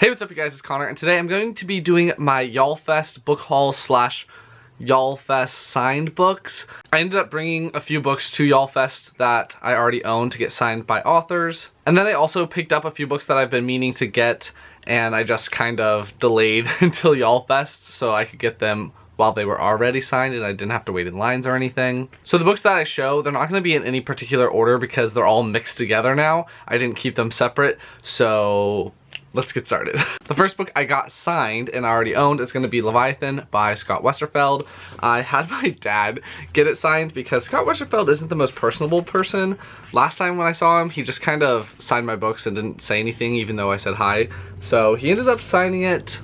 Hey, what's up you guys, it's Connor, and today I'm going to be doing my YALL Fest book haul slash YALL Fest signed books. I ended up bringing a few books to YALL Fest that I already own to get signed by authors. And then I also picked up a few books that I've been meaning to get, and I just kind of delayed until YALL Fest so I could get them while they were already signed and I didn't have to wait in lines or anything. So the books that I show, they're not going to be in any particular order because they're all mixed together now. I didn't keep them separate, so let's get started. The first book I got signed and I already owned is going to be Leviathan by Scott Westerfeld. I had my dad get it signed because Scott Westerfeld isn't the most personable person. Last time when I saw him, he just kind of signed my books and didn't say anything even though I said hi. So he ended up signing it.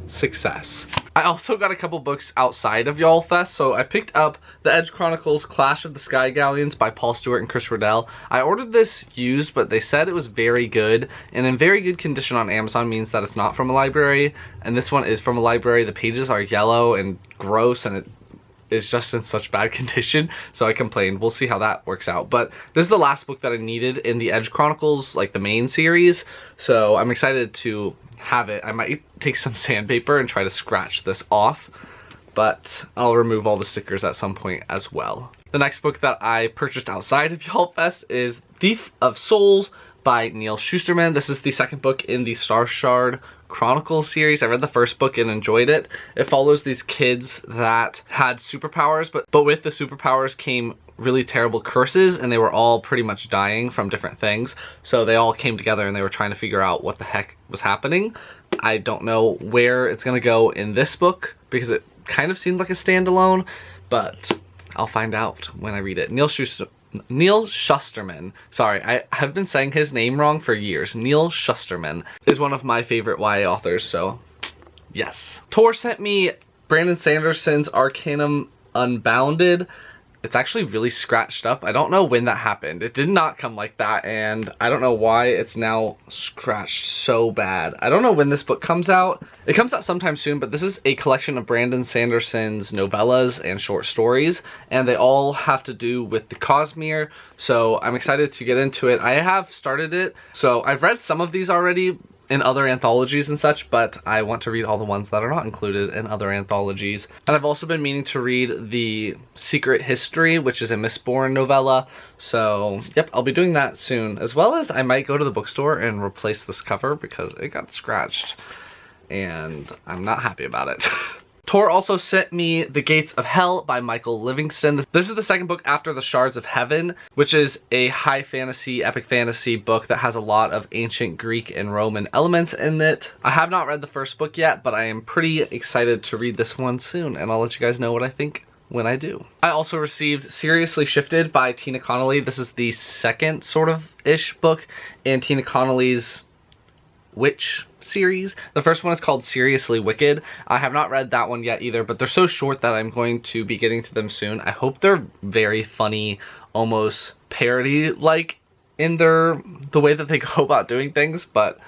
Success. I also got a couple books outside of YALL Fest, so I picked up the Air Chronicles Clash of the Sky Galleons by Paul Stewart and Chris Riddell. I ordered this used, but they said it was very good, and in very good condition on Amazon means that it's not from a library, and this one is from a library. The pages are yellow and gross, and it is just in such bad condition, so I complained. We'll see how that works out, but this is the last book that I needed in the Air Chronicles, like the main series, so I'm excited to have it. I might take some sandpaper and try to scratch this off, but I'll remove all the stickers at some point as well. The next book that I purchased outside of YALL Fest is Thief of Souls by Neil Shusterman. This is the second book in the Star Shard Chronicles series. I read the first book and enjoyed it. It follows these kids that had superpowers, but with the superpowers came really terrible curses, and they were all pretty much dying from different things. So they all came together and they were trying to figure out what the heck was happening. I don't know where it's gonna go in this book because it kind of seemed like a standalone, but I'll find out when I read it. Neil Shusterman. Sorry, I have been saying his name wrong for years. Neil Shusterman is one of my favorite YA authors, so yes. Tor sent me Brandon Sanderson's Arcanum Unbounded. It's actually really scratched up. I don't know when that happened. It did not come like that, and I don't know why it's now scratched so bad. I don't know when this book comes out. It comes out sometime soon, but this is a collection of Brandon Sanderson's novellas and short stories, and they all have to do with the Cosmere, so I'm excited to get into it. I have started it, so I've read some of these already in other anthologies and such, but I want to read all the ones that are not included in other anthologies. And I've also been meaning to read The Secret History, which is a Mistborn novella, so yep, I'll be doing that soon, as well as I might go to the bookstore and replace this cover because it got scratched and I'm not happy about it. Tor also sent me The Gates of Hell by Michael Livingston. This is the second book after The Shards of Heaven, which is a high fantasy, epic fantasy book that has a lot of ancient Greek and Roman elements in it. I have not read the first book yet, but I am pretty excited to read this one soon, and I'll let you guys know what I think when I do. I also received Seriously Shifted by Tina Connolly. This is the second sort of ish book in Tina Connolly's Witch series. The first one is called Seriously Wicked. I have not read that one yet either, but they're so short that I'm going to be getting to them soon. I hope they're very funny, almost parody-like in the way that they go about doing things, but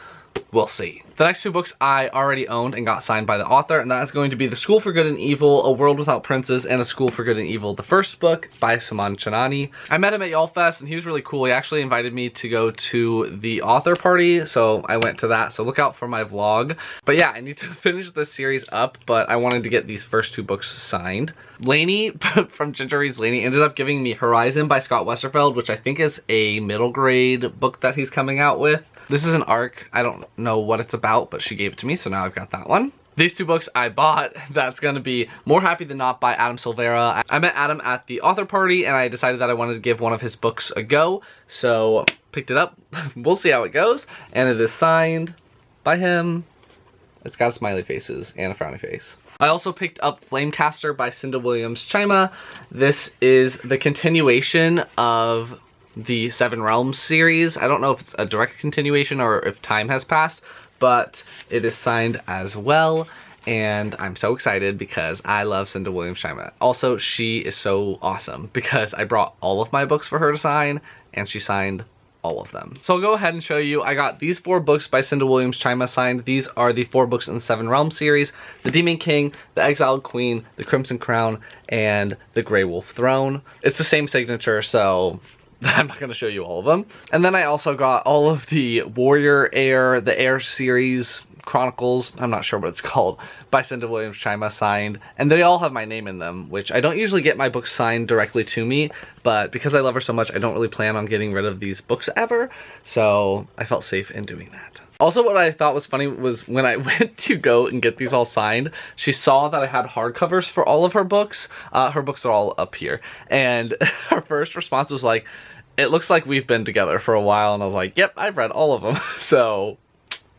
we'll see. The next two books I already owned and got signed by the author, and that is going to be The School for Good and Evil, A World Without Princes, and A School for Good and Evil, the first book by Suman Chanani. I met him at YALL Fest, and he was really cool. He actually invited me to go to the author party, so I went to that, so look out for my vlog. But yeah, I need to finish this series up, but I wanted to get these first two books signed. Lainey from Ginger Reads Lainey ended up giving me Horizon by Scott Westerfeld, which I think is a middle grade book that he's coming out with. This is an arc. I don't know what it's about, but she gave it to me, so now I've got that one. These two books I bought, that's gonna be More Happy Than Not by Adam Silvera. I met Adam at the author party, and I decided that I wanted to give one of his books a go, so picked it up. We'll see how it goes, and it is signed by him. It's got smiley faces and a frowny face. I also picked up Flamecaster by Cinda Chima. This is the continuation of the Seven Realms series. I don't know if it's a direct continuation or if time has passed, but it is signed as well, and I'm so excited because I love Cinda Chima. Also, she is so awesome because I brought all of my books for her to sign, and she signed all of them. So I'll go ahead and show you. I got these 4 books by Cinda Chima signed. These are the 4 books in the Seven Realms series: The Demon King, The Exiled Queen, The Crimson Crown, and The Grey Wolf Throne. It's the same signature, so I'm not going to show you all of them. And then I also got all of the Warrior Air, the Air series Chronicles, I'm not sure what it's called, by Cinda Chima signed, and they all have my name in them, which I don't usually get my books signed directly to me, but because I love her so much, I don't really plan on getting rid of these books ever, so I felt safe in doing that. Also, what I thought was funny was when I went to go and get these all signed, she saw that I had hardcovers for all of her books. Her books are all up here, and her first response was like, "It looks like we've been together for a while," and I was like, "Yep, I've read all of them," so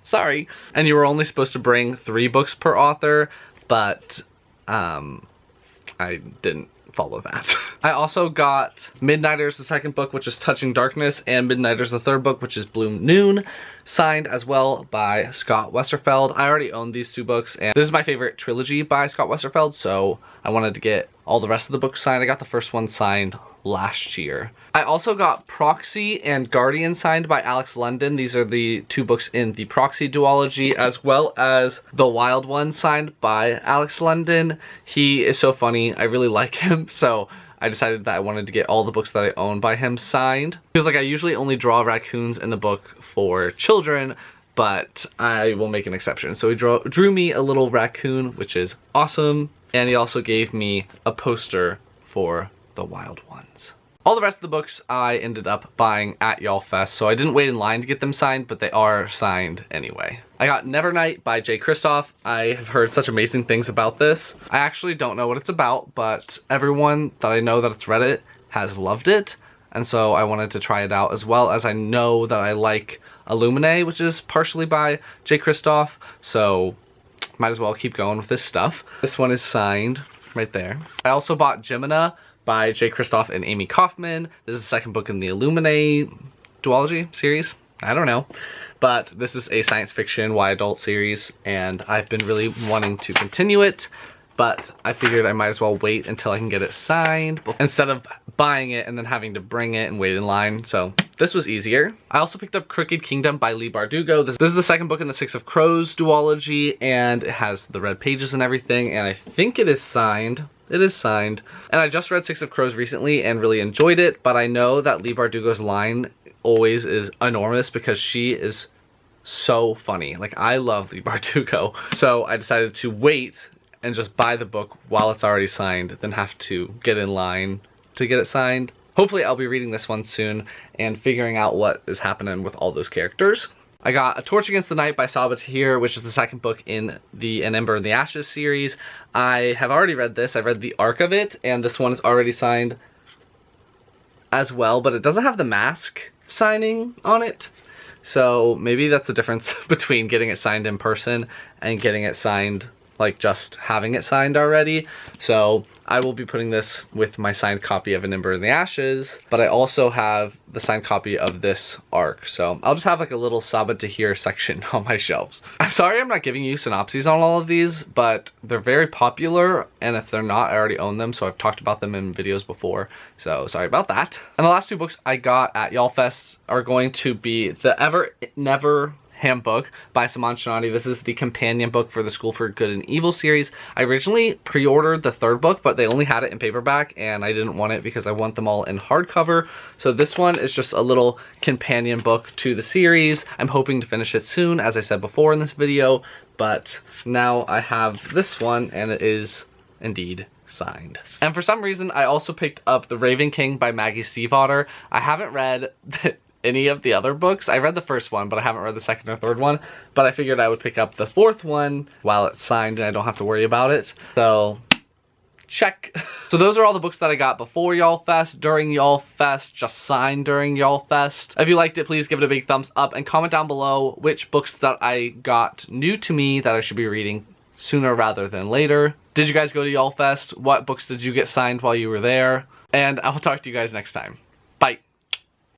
sorry. And you were only supposed to bring 3 books per author, but I didn't follow that. I also got Midnighters, the second book, which is Touching Darkness, and Midnighters, the third book, which is Bloom Noon, signed as well by Scott Westerfeld. I already own these 2 books, and this is my favorite trilogy by Scott Westerfeld, so I wanted to get all the rest of the books signed. I got the first one signed last year. I also got Proxy and Guardian signed by Alex London. These are the 2 books in the Proxy duology, as well as The Wild One signed by Alex London. He is so funny. I really like him, so I decided that I wanted to get all the books that I own by him signed. Feels like I usually only draw raccoons in the book for children, but I will make an exception. So he drew me a little raccoon, which is awesome, and he also gave me a poster for The Wild Ones. All the rest of the books I ended up buying at YALL Fest, so I didn't wait in line to get them signed, but they are signed anyway. I got Nevernight by Jay Kristoff. I have heard such amazing things about this. I actually don't know what it's about, but everyone that I know that's read it has loved it, and so I wanted to try it out, as well as I know that I like Illuminae, which is partially by Jay Kristoff, so might as well keep going with this stuff. This one is signed right there. I also bought Gemena by Jay Kristoff and Amy Kaufman. This is the second book in the Illuminae duology series. I don't know. But this is a science fiction YA adult series, and I've been really wanting to continue it, but I figured I might as well wait until I can get it signed instead of buying it and then having to bring it and wait in line, so this was easier. I also picked up Crooked Kingdom by Leigh Bardugo. This is the second book in the Six of Crows duology, and it has the red pages and everything, and I think it is signed. It is signed. And I just read Six of Crows recently and really enjoyed it, but I know that Leigh Bardugo's line always is enormous because she is so funny. Like, I love Leigh Bardugo. So I decided to wait and just buy the book while it's already signed, then have to get in line to get it signed. Hopefully I'll be reading this one soon and figuring out what is happening with all those characters. I got A Torch Against the Night by Sabaa Tahir, which is the second book in the An Ember in the Ashes series. I have already read this. I read the arc of it, and this one is already signed as well, but it doesn't have the mask signing on it. So maybe that's the difference between getting it signed in person and getting it signed, like just having it signed already. So I will be putting this with my signed copy of An Ember in the Ashes, but I also have the signed copy of this arc. So I'll just have like a little Sabaa Tahir section on my shelves. I'm sorry I'm not giving you synopses on all of these, but they're very popular, and if they're not, I already own them, so I've talked about them in videos before, so sorry about that. And the last 2 books I got at YALL Fest are going to be the Ever Never Handbook by Saman Shinani. This is the companion book for the School for Good and Evil series. I originally pre-ordered the 3rd book, but they only had it in paperback, and I didn't want it because I want them all in hardcover. So this one is just a little companion book to the series. I'm hoping to finish it soon, as I said before in this video, but now I have this one, and it is indeed signed. And for some reason, I also picked up The Raven King by Maggie Stiefvater. I haven't read any of the other books. I read the first one, but I haven't read the second or third one, but I figured I would pick up the 4th one while it's signed and I don't have to worry about it. So check. So those are all the books that I got before YALL Fest, during YALL Fest, just signed during YALL Fest. If you liked it, please give it a big thumbs up and comment down below which books that I got new to me that I should be reading sooner rather than later. Did you guys go to YALL Fest? What books did you get signed while you were there? And I will talk to you guys next time.